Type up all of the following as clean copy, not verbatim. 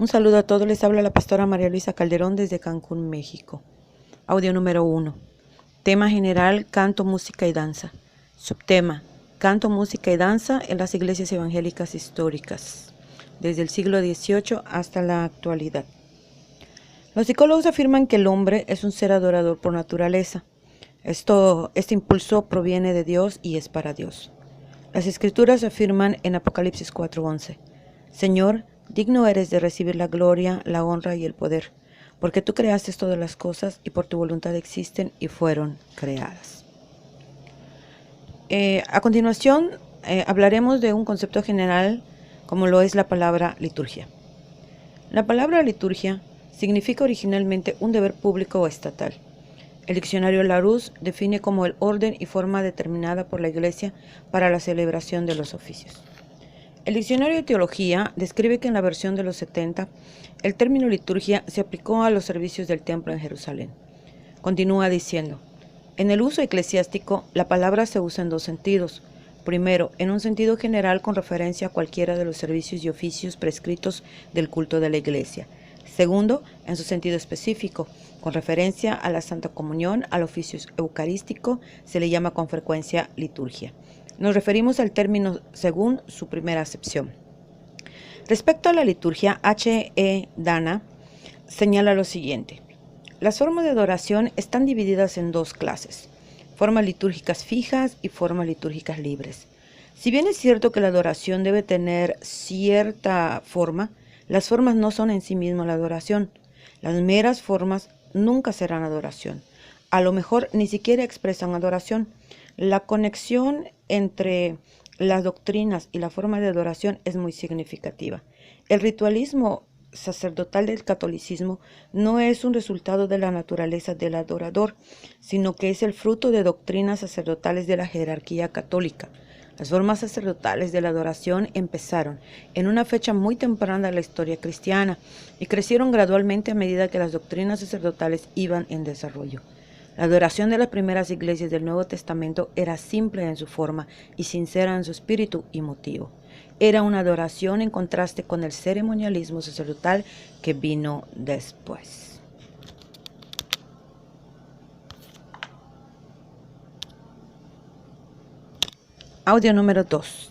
Un saludo a todos, les habla la pastora María Luisa Calderón desde Cancún, México. Audio número 1. Tema general, canto, música y danza. Subtema, canto, música y danza en las iglesias evangélicas históricas, desde el siglo XVIII hasta la actualidad. Los psicólogos afirman que el hombre es un ser adorador por naturaleza. Este impulso proviene de Dios y es para Dios. Las escrituras afirman en Apocalipsis 4:11, Señor, digno eres de recibir la gloria, la honra y el poder, porque tú creaste todas las cosas y por tu voluntad existen y fueron creadas. A continuación, hablaremos de un concepto general como lo es la palabra liturgia. La palabra liturgia significa originalmente un deber público o estatal. El diccionario Larousse define como el orden y forma determinada por la Iglesia para la celebración de los oficios. El diccionario de teología describe que en la versión de los 70, el término liturgia se aplicó a los servicios del templo en Jerusalén. Continúa diciendo, en el uso eclesiástico, la palabra se usa en dos sentidos. Primero, en un sentido general con referencia a cualquiera de los servicios y oficios prescritos del culto de la Iglesia. Segundo, en su sentido específico, con referencia a la Santa Comunión, al oficio eucarístico, se le llama con frecuencia liturgia. Nos referimos al término según su primera acepción. Respecto a la liturgia, H. Dana señala lo siguiente. Las formas de adoración están divididas en dos clases, formas litúrgicas fijas y formas litúrgicas libres. Si bien es cierto que la adoración debe tener cierta forma, las formas no son en sí mismas la adoración. Las meras formas nunca serán adoración. A lo mejor ni siquiera expresan adoración. La conexión entre las doctrinas y la forma de adoración es muy significativa. El ritualismo sacerdotal del catolicismo no es un resultado de la naturaleza del adorador, sino que es el fruto de doctrinas sacerdotales de la jerarquía católica. Las formas sacerdotales de la adoración empezaron en una fecha muy temprana de la historia cristiana y crecieron gradualmente a medida que las doctrinas sacerdotales iban en desarrollo. La adoración de las primeras iglesias del Nuevo Testamento era simple en su forma y sincera en su espíritu y motivo. Era una adoración en contraste con el ceremonialismo sacerdotal que vino después. Audio número 2.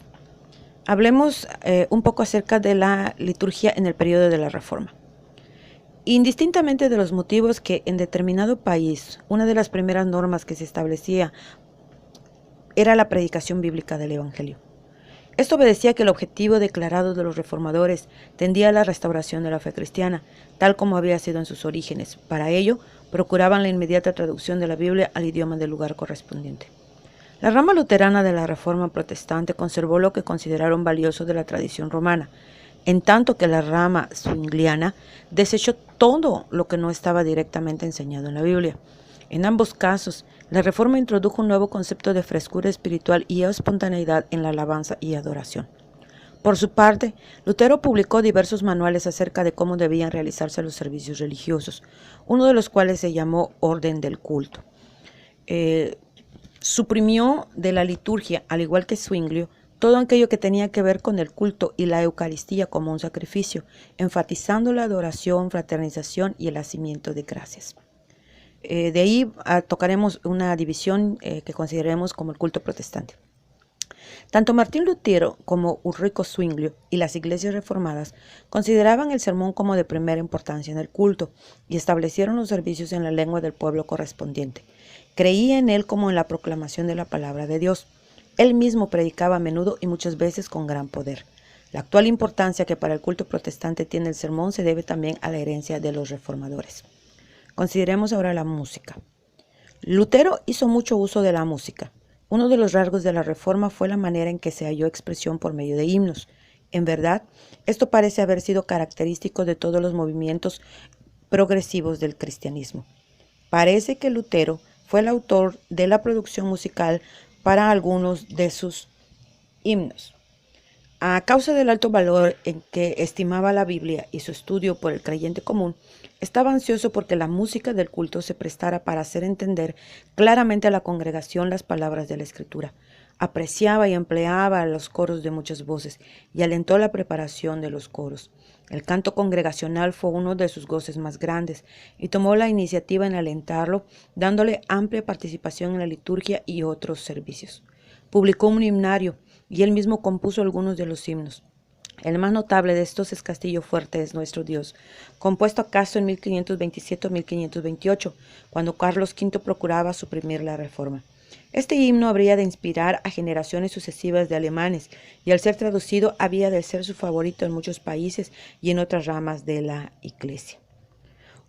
Hablemos un poco acerca de la liturgia en el periodo de la Reforma. Indistintamente de los motivos que en determinado país, una de las primeras normas que se establecía era la predicación bíblica del Evangelio. Esto obedecía que el objetivo declarado de los reformadores tendía a la restauración de la fe cristiana, tal como había sido en sus orígenes. Para ello, procuraban la inmediata traducción de la Biblia al idioma del lugar correspondiente. La rama luterana de la Reforma protestante conservó lo que consideraron valioso de la tradición romana, en tanto que la rama zwingliana desechó todo lo que no estaba directamente enseñado en la Biblia. En ambos casos, la Reforma introdujo un nuevo concepto de frescura espiritual y espontaneidad en la alabanza y adoración. Por su parte, Lutero publicó diversos manuales acerca de cómo debían realizarse los servicios religiosos, uno de los cuales se llamó Orden del Culto. Suprimió de la liturgia, al igual que Zwinglio, todo aquello que tenía que ver con el culto y la Eucaristía como un sacrificio, enfatizando la adoración, fraternización y el hacimiento de gracias. De ahí tocaremos una división que consideremos como el culto protestante. Tanto Martín Lutero como Ulrico Zwinglio y las iglesias reformadas consideraban el sermón como de primera importancia en el culto y establecieron los servicios en la lengua del pueblo correspondiente. Creía en él como en la proclamación de la palabra de Dios. Él mismo predicaba a menudo y muchas veces con gran poder. La actual importancia que para el culto protestante tiene el sermón se debe también a la herencia de los reformadores. Consideremos ahora la música. Lutero hizo mucho uso de la música. Uno de los rasgos de la Reforma fue la manera en que se halló expresión por medio de himnos. En verdad, esto parece haber sido característico de todos los movimientos progresivos del cristianismo. Parece que Lutero fue el autor de la producción musical para algunos de sus himnos. A causa del alto valor en que estimaba la Biblia y su estudio por el creyente común, estaba ansioso porque la música del culto se prestara para hacer entender claramente a la congregación las palabras de la Escritura. apreciaba y empleaba los coros de muchas voces y alentó la preparación de los coros. El canto congregacional fue uno de sus goces más grandes y tomó la iniciativa en alentarlo, dándole amplia participación en la liturgia y otros servicios. Publicó un himnario y él mismo compuso algunos de los himnos. El más notable de estos es Castillo Fuerte es nuestro Dios, compuesto acaso en 1527 o 1528, cuando Carlos V procuraba suprimir la reforma. Este himno habría de inspirar a generaciones sucesivas de alemanes y al ser traducido había de ser su favorito en muchos países y en otras ramas de la Iglesia.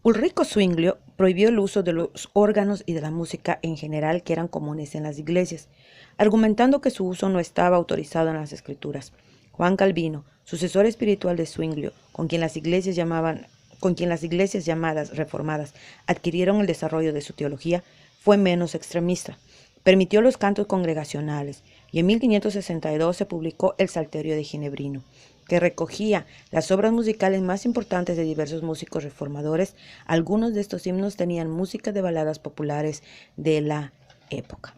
Ulrico Zwinglio prohibió el uso de los órganos y de la música en general que eran comunes en las iglesias, argumentando que su uso no estaba autorizado en las Escrituras. Juan Calvino, sucesor espiritual de Zwinglio, con quien las iglesias llamadas reformadas adquirieron el desarrollo de su teología, fue menos extremista. Permitió los cantos congregacionales y en 1562 se publicó el Salterio de Ginebrino, que recogía las obras musicales más importantes de diversos músicos reformadores. Algunos de estos himnos tenían música de baladas populares de la época.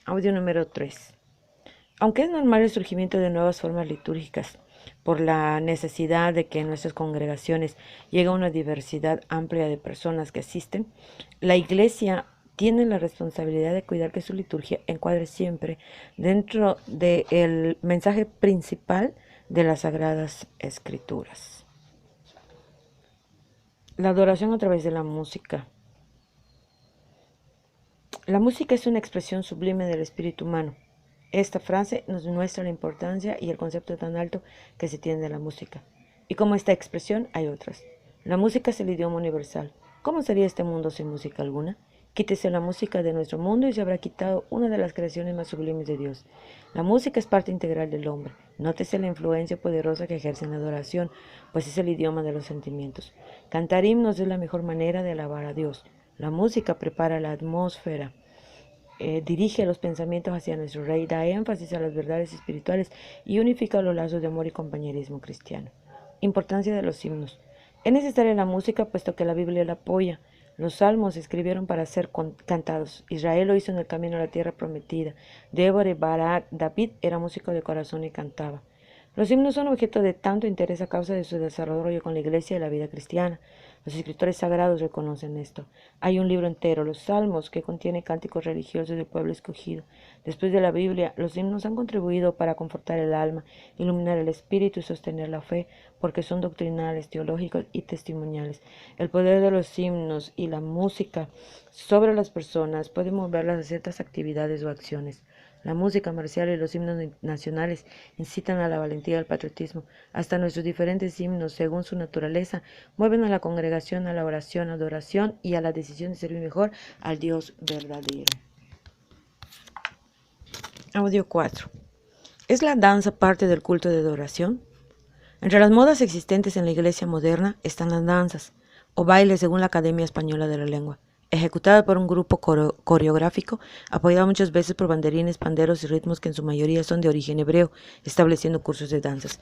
Audio número 3. Aunque es normal el surgimiento de nuevas formas litúrgicas por la necesidad de que en nuestras congregaciones llegue una diversidad amplia de personas que asisten, la Iglesia tiene la responsabilidad de cuidar que su liturgia encuadre siempre dentro del mensaje principal de las Sagradas Escrituras. La adoración a través de la música. La música es una expresión sublime del espíritu humano. Esta frase nos muestra la importancia y el concepto tan alto que se tiene de la música. Y como esta expresión hay otras. La música es el idioma universal. ¿Cómo sería este mundo sin música alguna? Quítese la música de nuestro mundo y se habrá quitado una de las creaciones más sublimes de Dios. La música es parte integral del hombre. Nótese la influencia poderosa que ejerce en la adoración, pues es el idioma de los sentimientos. Cantar himnos es la mejor manera de alabar a Dios. La música prepara la atmósfera, dirige los pensamientos hacia nuestro Rey, da énfasis a las verdades espirituales y unifica los lazos de amor y compañerismo cristiano. Importancia de los himnos. Es necesaria la música puesto que la Biblia la apoya. Los salmos se escribieron para ser cantados. Israel lo hizo en el camino a la tierra prometida. Débora, Barak, David era músico de corazón y cantaba. Los himnos son objeto de tanto interés a causa de su desarrollo con la iglesia y la vida cristiana. Los escritores sagrados reconocen esto. Hay un libro entero, los Salmos, que contiene cánticos religiosos del pueblo escogido. Después de la Biblia, los himnos han contribuido para confortar el alma, iluminar el espíritu y sostener la fe, porque son doctrinales, teológicos y testimoniales. El poder de los himnos y la música sobre las personas puede moverlas a ciertas actividades o acciones. La música marcial y los himnos nacionales incitan a la valentía y al patriotismo. Hasta nuestros diferentes himnos, según su naturaleza, mueven a la congregación, a la oración, adoración y a la decisión de servir mejor al Dios verdadero. Audio 4. ¿Es la danza parte del culto de adoración? Entre las modas existentes en la iglesia moderna están las danzas, o bailes según la Academia Española de la Lengua, ejecutada por un grupo coreográfico, apoyado muchas veces por banderines, panderos y ritmos que en su mayoría son de origen hebreo, estableciendo cursos de danzas.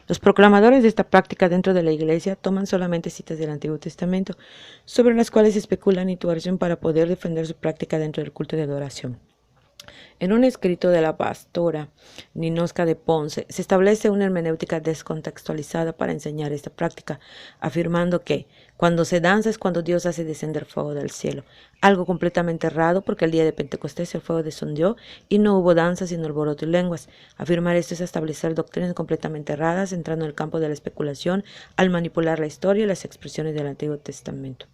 Los proclamadores de esta práctica dentro de la iglesia toman solamente citas del Antiguo Testamento, sobre las cuales especulan y tuercen para poder defender su práctica dentro del culto de adoración. En un escrito de la pastora Ninosca de Ponce se establece una hermenéutica descontextualizada para enseñar esta práctica, afirmando que cuando se danza es cuando Dios hace descender fuego del cielo, algo completamente errado porque el día de Pentecostés el fuego descendió y no hubo danza sino alboroto y lenguas. Afirmar esto es establecer doctrinas completamente erradas, entrando en el campo de la especulación al manipular la historia y las expresiones del Antiguo Testamento.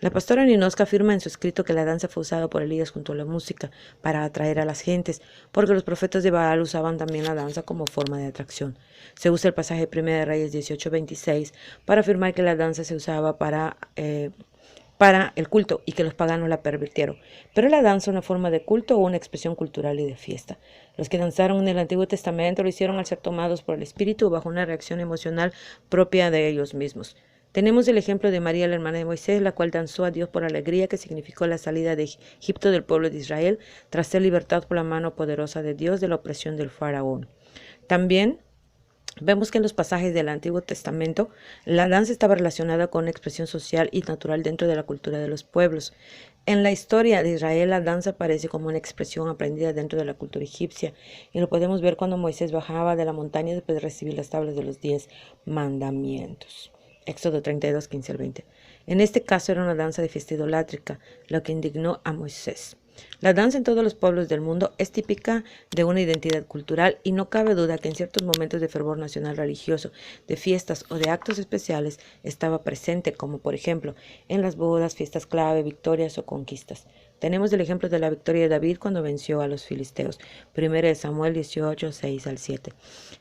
La pastora Ninosca afirma en su escrito que la danza fue usada por Elías junto a la música para atraer a las gentes, porque los profetas de Baal usaban también la danza como forma de atracción. Se usa el pasaje de 1 de Reyes 18:26 para afirmar que la danza se usaba para el culto y que los paganos la pervirtieron. Pero la danza es una forma de culto o una expresión cultural y de fiesta. Los que danzaron en el Antiguo Testamento lo hicieron al ser tomados por el Espíritu o bajo una reacción emocional propia de ellos mismos. Tenemos el ejemplo de María, la hermana de Moisés, la cual danzó a Dios por alegría, que significó la salida de Egipto del pueblo de Israel, tras ser libertado por la mano poderosa de Dios de la opresión del faraón. También Vemos que en los pasajes del Antiguo Testamento la danza estaba relacionada con una expresión social y natural dentro de la cultura de los pueblos. En la historia de Israel, la danza aparece como una expresión aprendida dentro de la cultura egipcia, y lo podemos ver cuando Moisés bajaba de la montaña después de recibir las tablas de los 10 mandamientos. Éxodo 32, 15 al 20. En este caso era una danza de fiesta idolátrica, lo que indignó a Moisés. La danza en todos los pueblos del mundo es típica de una identidad cultural y no cabe duda que en ciertos momentos de fervor nacional religioso, de fiestas o de actos especiales estaba presente, como por ejemplo en las bodas, fiestas clave, victorias o conquistas. Tenemos el ejemplo de la victoria de David cuando venció a los filisteos, 1 Samuel 18, 6 al 7.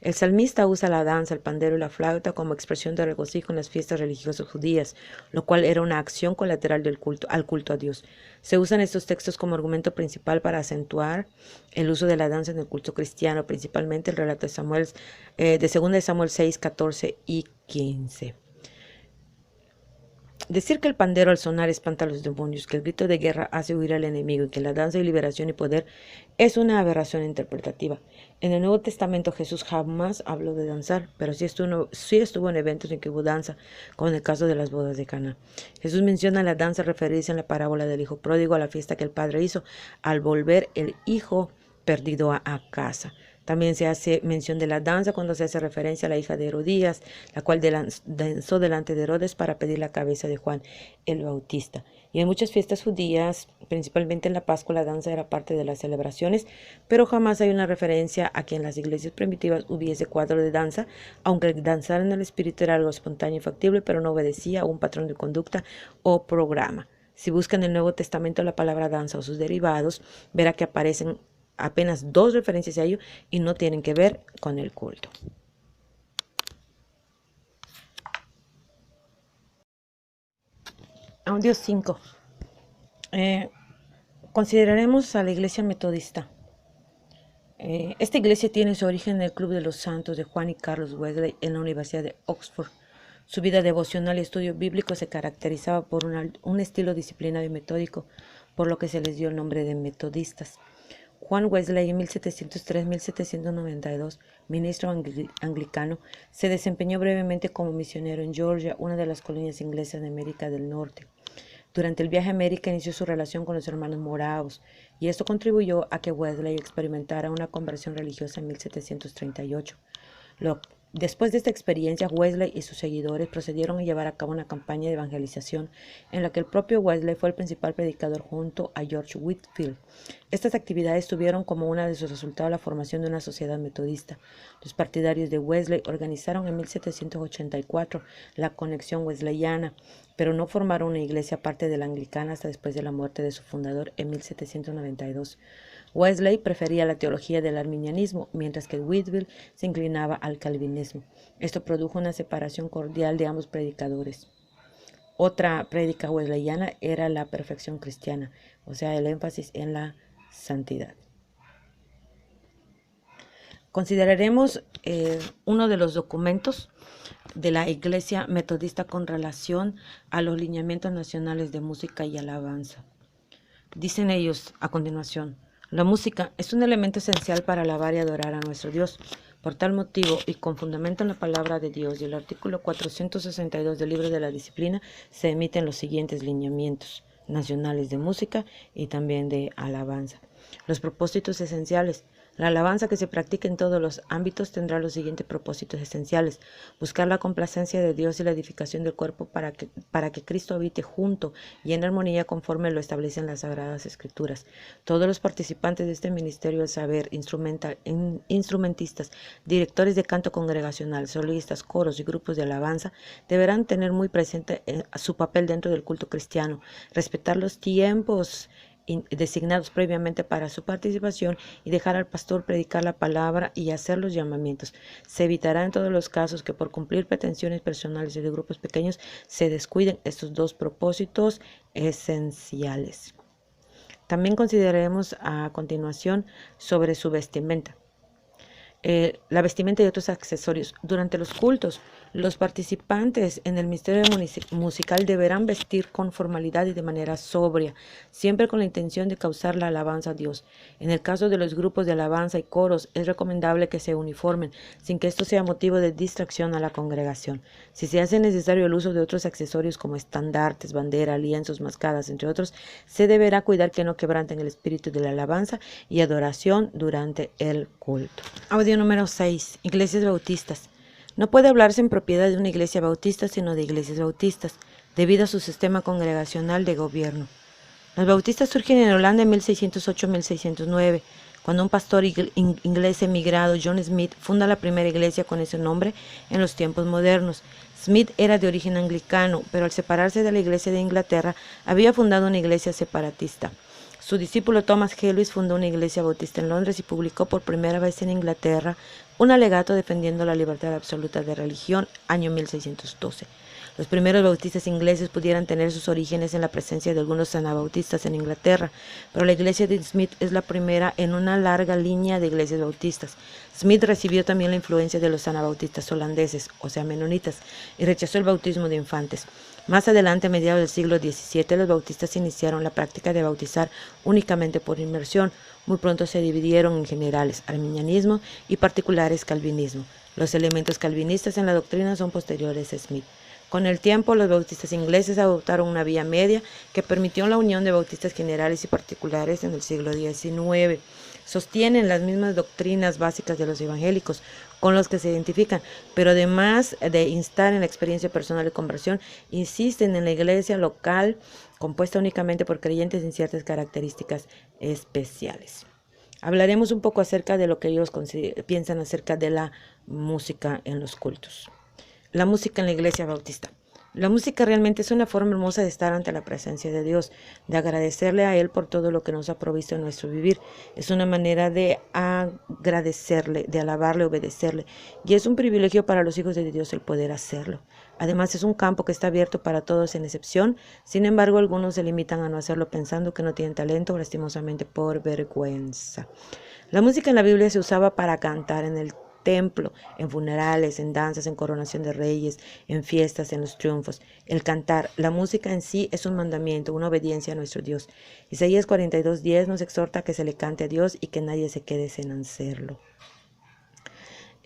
El salmista usa la danza, el pandero y la flauta como expresión de regocijo en las fiestas religiosas judías, lo cual era una acción colateral del culto, al culto a Dios. Se usan estos textos como argumento principal para acentuar el uso de la danza en el culto cristiano, principalmente el relato de Samuel, de 2 Samuel 6, 14 y 15. Decir que el pandero al sonar espanta a los demonios, que el grito de guerra hace huir al enemigo y que la danza y liberación y poder es una aberración interpretativa. En el Nuevo Testamento Jesús jamás habló de danzar, pero sí estuvo en eventos en que hubo danza, como en el caso de las bodas de Caná. Jesús menciona la danza referirse en la parábola del hijo pródigo a la fiesta que el padre hizo al volver el hijo perdido a casa. También se hace mención de la danza cuando se hace referencia a la hija de Herodías, la cual danzó delante de Herodes para pedir la cabeza de Juan el Bautista. Y en muchas fiestas judías, principalmente en la Pascua, la danza era parte de las celebraciones, pero jamás hay una referencia a que en las iglesias primitivas hubiese cuadro de danza, aunque el danzar en el espíritu era algo espontáneo y factible, pero no obedecía a un patrón de conducta o programa. Si buscan en el Nuevo Testamento la palabra danza o sus derivados, verá que aparecen apenas 2 referencias a ello y no tienen que ver con el culto. Audio 5. Consideraremos a la iglesia metodista. Esta iglesia tiene su origen en el Club de los Santos de Juan y Carlos Wesley en la Universidad de Oxford. Su vida devocional y estudio bíblico se caracterizaba por un estilo disciplinario y metódico, por lo que se les dio el nombre de metodistas. Juan Wesley, en 1703-1792, ministro anglicano, se desempeñó brevemente como misionero en Georgia, una de las colonias inglesas de América del Norte. Durante el viaje a América inició su relación con los hermanos moraos, y esto contribuyó a que Wesley experimentara una conversión religiosa en 1738. Después de esta experiencia, Wesley y sus seguidores procedieron a llevar a cabo una campaña de evangelización en la que el propio Wesley fue el principal predicador junto a George Whitefield. Estas actividades tuvieron como una de sus resultados la formación de una sociedad metodista. Los partidarios de Wesley organizaron en 1784 la Conexión Wesleyana, pero no formaron una iglesia aparte de la anglicana hasta después de la muerte de su fundador en 1792. Wesley prefería la teología del arminianismo, mientras que Whitefield se inclinaba al calvinismo. Esto produjo una separación cordial de ambos predicadores. Otra prédica wesleyana era la perfección cristiana, o sea, el énfasis en la santidad. Consideraremos uno de los documentos de la Iglesia Metodista con relación a los lineamientos nacionales de música y alabanza. Dicen ellos a continuación: la música es un elemento esencial para alabar y adorar a nuestro Dios. Por tal motivo, y con fundamento en la palabra de Dios y el artículo 462 del libro de la disciplina, se emiten los siguientes lineamientos nacionales de música y también de alabanza. Los propósitos esenciales. La alabanza que se practica en todos los ámbitos tendrá los siguientes propósitos esenciales: buscar la complacencia de Dios y la edificación del cuerpo para que Cristo habite junto y en armonía conforme lo establecen las Sagradas Escrituras. Todos los participantes de este ministerio del saber, instrumentistas, directores de canto congregacional, solistas, coros y grupos de alabanza, deberán tener muy presente su papel dentro del culto cristiano, respetar los tiempos designados previamente para su participación y dejar al pastor predicar la palabra y hacer los llamamientos. Se evitará en todos los casos que por cumplir pretensiones personales y de grupos pequeños se descuiden estos 2 propósitos esenciales. También consideraremos a continuación sobre su vestimenta. La vestimenta y otros accesorios. Durante los cultos, Los participantes en el misterio musical deberán vestir con formalidad y de manera sobria, siempre con la intención de causar la alabanza a Dios. En el caso de los grupos de alabanza y coros, es recomendable que se uniformen, sin que esto sea motivo de distracción a la congregación. Si se hace necesario el uso de otros accesorios como estandartes, bandera, lienzos, mascadas, entre otros, se deberá cuidar que no quebranten el espíritu de la alabanza y adoración durante el culto. Audio número 6. Iglesias bautistas. No puede hablarse en propiedad de una iglesia bautista, sino de iglesias bautistas, debido a su sistema congregacional de gobierno. Los bautistas surgen en Holanda en 1608-1609, cuando un pastor inglés emigrado, John Smith, funda la primera iglesia con ese nombre en los tiempos modernos. Smith era de origen anglicano, pero al separarse de la iglesia de Inglaterra, había fundado una iglesia separatista. Su discípulo Thomas Helwys fundó una iglesia bautista en Londres y publicó por primera vez en Inglaterra un alegato defendiendo la libertad absoluta de religión, año 1612. Los primeros bautistas ingleses pudieran tener sus orígenes en la presencia de algunos anabautistas en Inglaterra, pero la iglesia de Smith es la primera en una larga línea de iglesias bautistas. Smith recibió también la influencia de los anabautistas holandeses, o sea, menonitas, y rechazó el bautismo de infantes. Más adelante, a mediados del siglo XVII, los bautistas iniciaron la práctica de bautizar únicamente por inmersión. Muy pronto se dividieron en generales, arminianismo, y particulares, calvinismo. Los elementos calvinistas en la doctrina son posteriores a Smith. Con el tiempo, los bautistas ingleses adoptaron una vía media que permitió la unión de bautistas generales y particulares en el siglo XIX. Sostienen las mismas doctrinas básicas de los evangélicos con los que se identifican, pero además de instar en la experiencia personal de conversión, insisten en la iglesia local compuesta únicamente por creyentes en ciertas características especiales. Hablaremos un poco acerca de lo que ellos piensan acerca de la música en los cultos. La música en la iglesia bautista. La música realmente es una forma hermosa de estar ante la presencia de Dios, de agradecerle a Él por todo lo que nos ha provisto en nuestro vivir. Es una manera de agradecerle, de alabarle, obedecerle. Y es un privilegio para los hijos de Dios el poder hacerlo. Además, es un campo que está abierto para todos sin excepción. Sin embargo, algunos se limitan a no hacerlo pensando que no tienen talento o lastimosamente por vergüenza. La música en la Biblia se usaba para cantar en el templo, en funerales, en danzas, en coronación de reyes, en fiestas, en los triunfos. El cantar, la música en sí es un mandamiento, una obediencia a nuestro Dios. Isaías 42:10 nos exhorta a que se le cante a Dios y que nadie se quede sin hacerlo.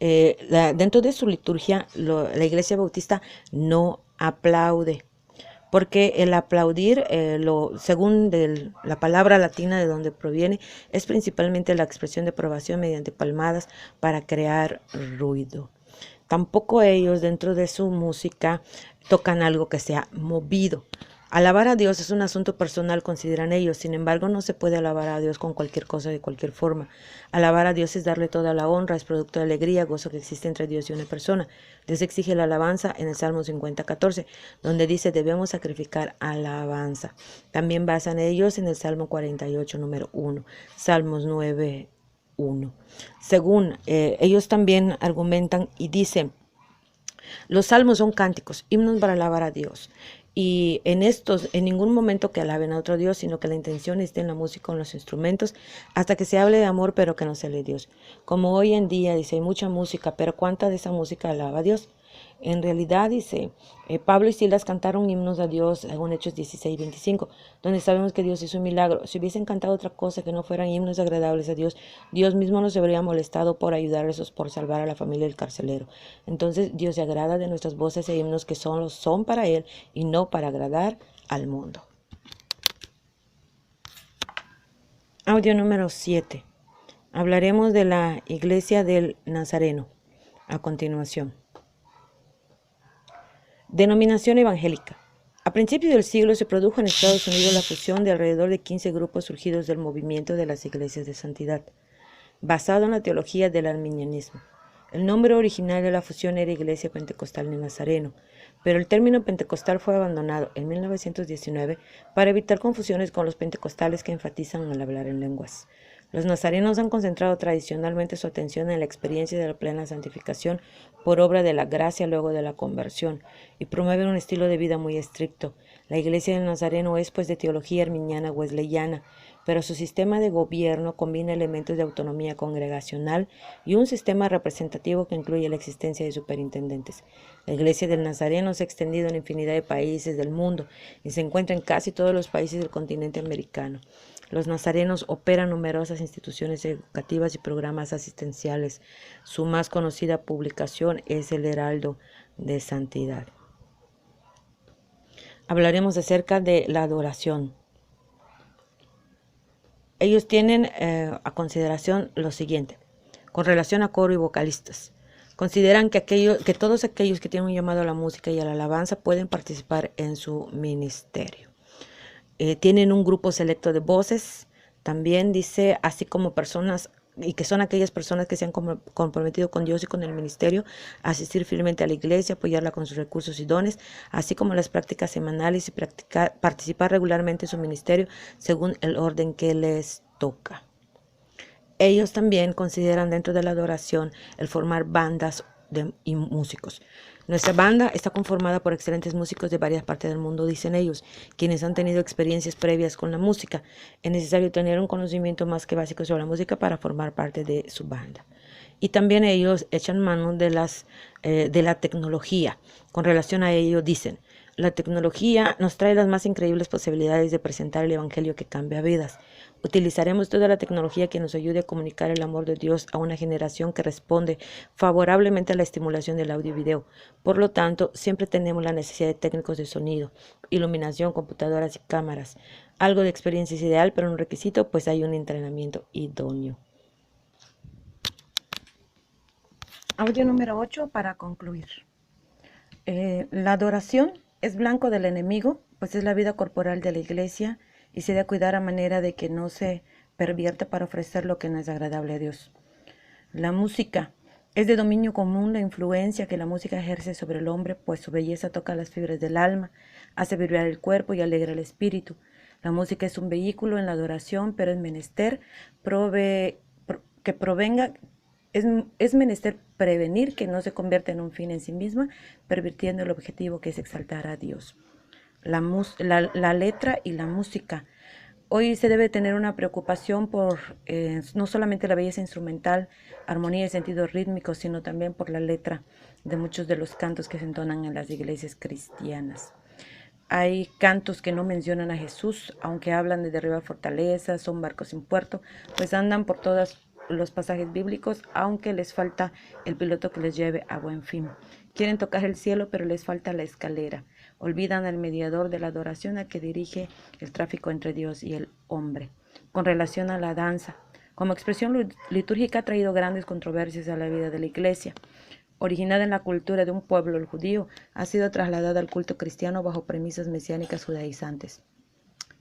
Dentro de su liturgia, la iglesia bautista no aplaude, porque el aplaudir, según la palabra latina de donde proviene, es principalmente la expresión de aprobación mediante palmadas para crear ruido. Tampoco ellos dentro de su música tocan algo que sea movido. Alabar a Dios es un asunto personal, consideran ellos. Sin embargo, no se puede alabar a Dios con cualquier cosa, de cualquier forma. Alabar a Dios es darle toda la honra, es producto de alegría, gozo que existe entre Dios y una persona. Dios exige la alabanza en el Salmo 50:14, donde dice debemos sacrificar alabanza. También basan ellos en el Salmo 48, número 1, Salmos 9:1. Según ellos también argumentan y dicen, los salmos son cánticos, himnos para alabar a Dios. Y en estos, en ningún momento que alaben a otro Dios, sino que la intención esté en la música o en los instrumentos, hasta que se hable de amor, pero que no se hable Dios. Como hoy en día, dice, hay mucha música, pero ¿cuánta de esa música alaba a Dios? En realidad, dice, Pablo y Silas cantaron himnos a Dios, según Hechos 16:25, donde sabemos que Dios hizo un milagro. Si hubiesen cantado otra cosa que no fueran himnos agradables a Dios, Dios mismo nos habría molestado por ayudarles, por salvar a la familia del carcelero. Entonces, Dios se agrada de nuestras voces e himnos que son para Él y no para agradar al mundo. Audio número 7. Hablaremos de la Iglesia del Nazareno a continuación. Denominación evangélica. A principios del siglo se produjo en Estados Unidos la fusión de alrededor de 15 grupos surgidos del movimiento de las iglesias de santidad, basado en la teología del arminianismo. El nombre original de la fusión era Iglesia Pentecostal de Nazareno, pero el término pentecostal fue abandonado en 1919 para evitar confusiones con los pentecostales que enfatizan al hablar en lenguas. Los nazarenos han concentrado tradicionalmente su atención en la experiencia de la plena santificación por obra de la gracia luego de la conversión y promueven un estilo de vida muy estricto. La iglesia del Nazareno es pues de teología arminiana wesleyana, pero su sistema de gobierno combina elementos de autonomía congregacional y un sistema representativo que incluye la existencia de superintendentes. La Iglesia del Nazareno se ha extendido en infinidad de países del mundo y se encuentra en casi todos los países del continente americano. Los nazarenos operan numerosas instituciones educativas y programas asistenciales. Su más conocida publicación es El Heraldo de Santidad. Hablaremos acerca de la adoración. Ellos tienen a consideración lo siguiente, con relación a coro y vocalistas. Consideran que todos aquellos que tienen un llamado a la música y a la alabanza pueden participar en su ministerio. Tienen un grupo selecto de voces, también dice, así como personas, y que son aquellas personas que se han comprometido con Dios y con el ministerio, asistir fielmente a la iglesia, apoyarla con sus recursos y dones, así como las prácticas semanales y participar regularmente en su ministerio según el orden que les toca. Ellos también consideran dentro de la adoración el formar bandas y músicos. Nuestra banda está conformada por excelentes músicos de varias partes del mundo, dicen ellos, quienes han tenido experiencias previas con la música. Es necesario tener un conocimiento más que básico sobre la música para formar parte de su banda. Y también ellos echan mano de la tecnología. Con relación a ello dicen, la tecnología nos trae las más increíbles posibilidades de presentar el evangelio que cambia vidas. Utilizaremos toda la tecnología que nos ayude a comunicar el amor de Dios a una generación que responde favorablemente a la estimulación del audio y video. Por lo tanto, siempre tenemos la necesidad de técnicos de sonido, iluminación, computadoras y cámaras. Algo de experiencia es ideal, pero un requisito, pues hay un entrenamiento idóneo. Audio número 8 para concluir. La adoración es blanco del enemigo, pues es la vida corporal de la iglesia y se debe cuidar a manera de que no se pervierta para ofrecer lo que no es agradable a Dios. La música es de dominio común la influencia que la música ejerce sobre el hombre, pues su belleza toca las fibras del alma, hace vibrar el cuerpo y alegra el espíritu. La música es un vehículo en la adoración, pero es menester es menester prevenir que no se convierta en un fin en sí misma, pervirtiendo el objetivo que es exaltar a Dios. La letra y la música. Hoy se debe tener una preocupación por no solamente la belleza instrumental, armonía y sentido rítmico, sino también por la letra de muchos de los cantos que se entonan en las iglesias cristianas. Hay cantos que no mencionan a Jesús, aunque hablan de derribar fortalezas, son barcos sin puerto, pues andan por todos los pasajes bíblicos, aunque les falta el piloto que les lleve a buen fin. Quieren tocar el cielo, pero les falta la escalera. Olvidan al mediador de la adoración a que dirige el tráfico entre Dios y el hombre. Con relación a la danza, como expresión litúrgica ha traído grandes controversias a la vida de la iglesia. Originada en la cultura de un pueblo, el judío, ha sido trasladada al culto cristiano bajo premisas mesiánicas judaizantes.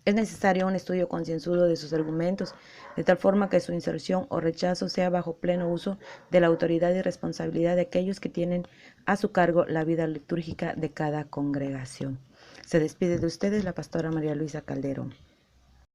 Es necesario un estudio concienzudo de sus argumentos, de tal forma que su inserción o rechazo sea bajo pleno uso de la autoridad y responsabilidad de aquellos que tienen a su cargo la vida litúrgica de cada congregación. Se despide de ustedes la pastora María Luisa Calderón.